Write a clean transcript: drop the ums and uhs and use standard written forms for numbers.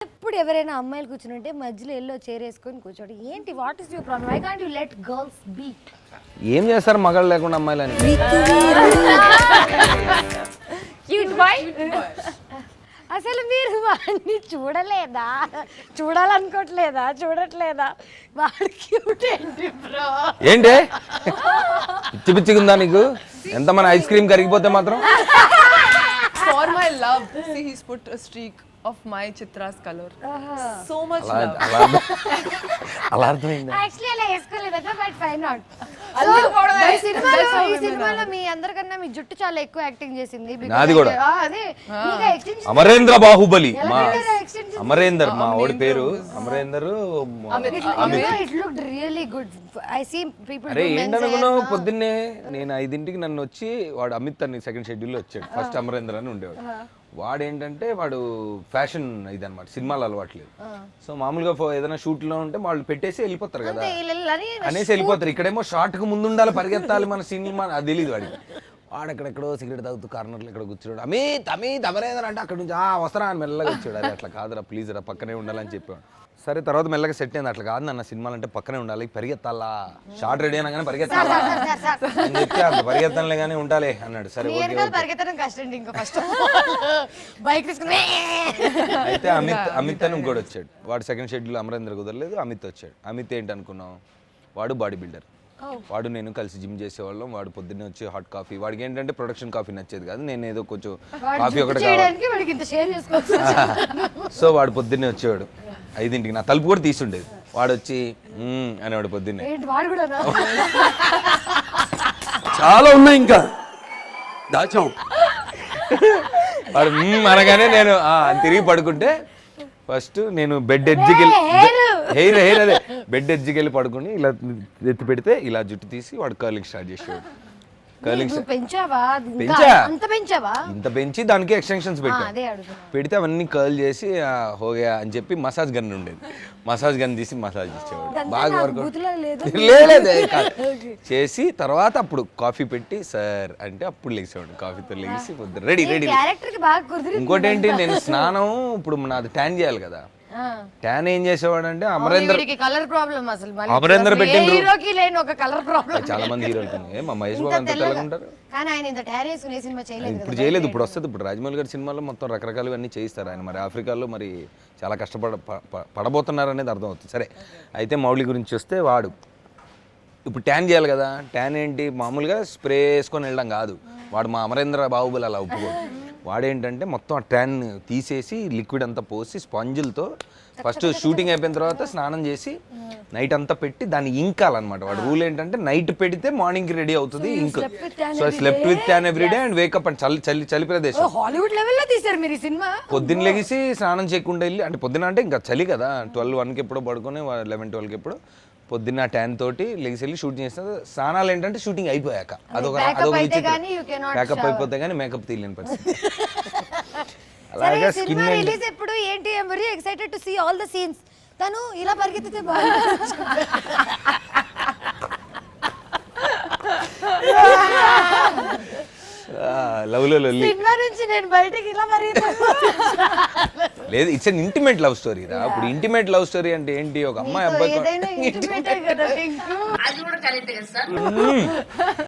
ఎప్పుడు ఎవరైనా అమ్మాయిలు కూర్చుంటే మధ్యలో ఎల్లో చైర్ వేసుకొని కూర్చోండి. ఏంటి what is your problem? Why can't you let girls beat? ఏం చేస్తారు మగాళ్ళు లేకుండా అమ్మాయిలని? Cute boy. అసలు మీరు వాడిని చూడలేదా? చూడాలనుకోవట్లేదా? చూడట్లేదా? వాడు క్యూట్ ఏంటి బ్రో? ఏంటి పిచ్చి పిచ్చిగా ఉందా నీకు? ఎంత మన ఐస్ క్రీమ్ కరిగిపోతే మాత్రం. For my love, see he's put a streak of my Chitra's color. So much love. అలా అర్థమైంది. యాక్చువల్లీ అలా వేసుకోలేదట, బట్ ఫై నాట్. అల్లుడు కూడా ఈ సినిమాలో మీ అందరికన్నా మీ జుట్టు చాలా ఎక్కువ యాక్టింగ్ చేసింది. నాది కూడా. అదే అమరేంద్ర బాహుబలి మా extension. అమరేందర్ మా ఓడి పేరు Amarender. It looked really good. I see people అరే ఏంటనుకున్నావు? పొద్దున్నే నేను 5ంటికి నన్ను వచ్చి వాడు అమిత్ అని సెకండ్ షెడ్యూల్లో వచ్చాడు. ఫస్ట్ అమరేందర్ అని ఉండేవాడు. వాడు ఏంటంటే వాడు ఫ్యాషన్ ఇది అనమాట, సినిమాలు అలవాట్లేదు. సో మామూలుగా ఏదైనా షూట్ లో ఉంటే వాళ్ళు పెట్టేసి వెళ్ళిపోతారు కదా అనేసి వెళ్ళిపోతారు. ఇక్కడేమో షార్ట్ కు ముందు ఉండాలి, పరిగెత్తాలి మన సినిమా, అది తెలియదు వాడికి. వాడు ఎక్కడెక్కడో సిగరెట్ తాగుతూ కార్నర్లో ఇక్కడ కూర్చోడు. అమిత్ అమరేందర్ అంటే అక్కడ నుంచి వస్తారా అని మెల్లగా వచ్చాడు. అది అట్లా కాదురా ప్లీజ్ రా పక్కనే ఉండాలని చెప్పాడు. సరే తర్వాత మెల్లగా సెట్ అయింది. అట్లా కాదు అన్న సినిమాలు అంటే పక్కనే ఉండాలి, పరిగెత్తాలా, షార్ట్ రెడీ అయినా కానీ పరిగెత్తాలా అని చెప్తే అంత పరిగెత్తలే కానీ ఉండాలి అన్నాడు. సరే పరిగెత్తడం కష్టం. ఇంకా ఫస్ట్ బైక్ తీసుకుని అయితే అమిత్ అని ఇంకోటి వచ్చాడు. వాడు సెకండ్ షెడ్యూల్ అమరేందర్ కుదరలేదు, అమిత్ వచ్చాడు. అమిత్ ఏంటి అనుకున్నాం, వాడు బాడీ బిల్డర్. వాడు నేను కలిసి జిమ్ చేసేవాళ్ళం. వాడు పొద్దున్నే వచ్చి హాట్ కాఫీ, వాడికి ఏంటంటే ప్రొడక్షన్ కాఫీ నచ్చేది కాదు, నేను ఏదో కొంచెం కాఫీ ఒకటి సో వాడు పొద్దున్నే వచ్చేవాడు 5ంటికి. నా తలుపు కూడా తీసుండేది. వాడు వచ్చి అనేవాడు పొద్దున్నే. చాలా ఉన్నాయి ఇంకా దాచాం. వాడు అనగానే నేను తిరిగి పడుకుంటే ఫస్ట్ నేను బెడ్ ఎడ్జ్కి హెయిర్ అదే బెడ్ ఎడ్జ్కి వెళ్ళి పడుకుని ఇలా ఎత్తి పెడితే ఇలా జుట్టు తీసి వాడు కర్లింగ్ స్టార్ట్ చేసేవాడు. కర్లింగ్ ఇంత పెంచి దానికి ఎక్స్టెన్షన్స్ పెడితే అవన్నీ కర్ల్ చేసి హోగా అని చెప్పి మసాజ్ గన్ ఉండేది. మసాజ్ గన్ తీసి మసాజ్ ఇచ్చేవాడు. బాగా వర్కౌట్ చేసి తర్వాత అప్పుడు కాఫీ పెట్టి సార్ అంటే అప్పుడు లేచేవాడు. కాఫీతో లేచి రెడీ రెడీ. ఇంకోటి ఏంటి, నేను స్నానం ఇప్పుడు నాది ట్యాన్ చేయాలి కదా. ట్యాన్ ఏం చేసేవాడు అంటే అమరేందర్ కలర్ ప్రాబ్లం. అసలు అమరేందర్ పెట్టిండ్రు హీరోకి లేని ఒక కలర్ ప్రాబ్లం. చాలా మంది హీరోలు మా మహేష్ బాబు అంతా తెల్లగా ఉంటారు. కానీ ఆయన ఇంత ట్యాన్ వేసుకునే సినిమా చేయలేదు. ఇప్పుడు చేయలేదు, ఇప్పుడు వస్తుంది. ఇప్పుడు రాజమౌళి గారి సినిమాలో మొత్తం రకరకాలు అన్నీ చేయిస్తారు ఆయన. మరి ఆఫ్రికాలో మరి చాలా పడబోతున్నారు అనేది అర్థమవుతుంది. సరే అయితే మౌళి గురించి వస్తే వాడు ఇప్పుడు ట్యాన్ చేయాలి కదా. ట్యాన్ ఏంటి మామూలుగా స్ప్రే వేసుకొని వెళ్ళడం కాదు. వాడు మా అమరేంద్ర బాహుబలి అలా ఒప్పుకోడు. వాడేంటంటే మొత్తం ఆ ట్యాన్ తీసేసి లిక్విడ్ అంతా పోసి స్పాంజిల్తో ఫస్ట్ షూటింగ్ అయిపోయిన తర్వాత స్నానం చేసి నైట్ అంతా పెట్టి దాన్ని ఇంకాలన్నమాట. వాడు రూల్ ఏంటంటే నైట్ పెడితే మార్నింగ్కి రెడీ అవుతుంది ఇంక్. So slept with tan everyday and wake up and చలి ప్రదేశం. హాలీవుడ్ లెవెల్లో తీశారు మీరు ఈ సినిమా. పొద్దున్న లెగిసి స్నానం చేయకుండా వెళ్ళి, అంటే పొద్దున అంటే ఇంకా చలి కదా, 12-1కి ఎప్పుడో పడుకొని 11-12కి ఎప్పుడో పొద్దున్న ట్యాన్ తోటి లెగిసి వెళ్ళి షూటింగ్ చేస్తారు. స్నానాలు ఏంటంటే షూటింగ్ అయిపోయాక అదొక ప్యాకప్ అయిపోతే కానీ మేకప్ తీయలేని పరిస్థితి. అలాగే స్కిన్ రిలీజ్ ఎప్పుడు ఏంటి? I am very excited to see all the scenes. తను ఇలా పరిగెత్తితే బాగుంటుంది. లవ్లో లొల్లి సినిమా నుంచి నేను బయటికి ఇలా లేదు, it's an intimate love story రా. ఇప్పుడు ఇంటిమేట్ లవ్ స్టోరీ అంటే ఏంటి, ఒక అమ్మాయి అబ్బాయి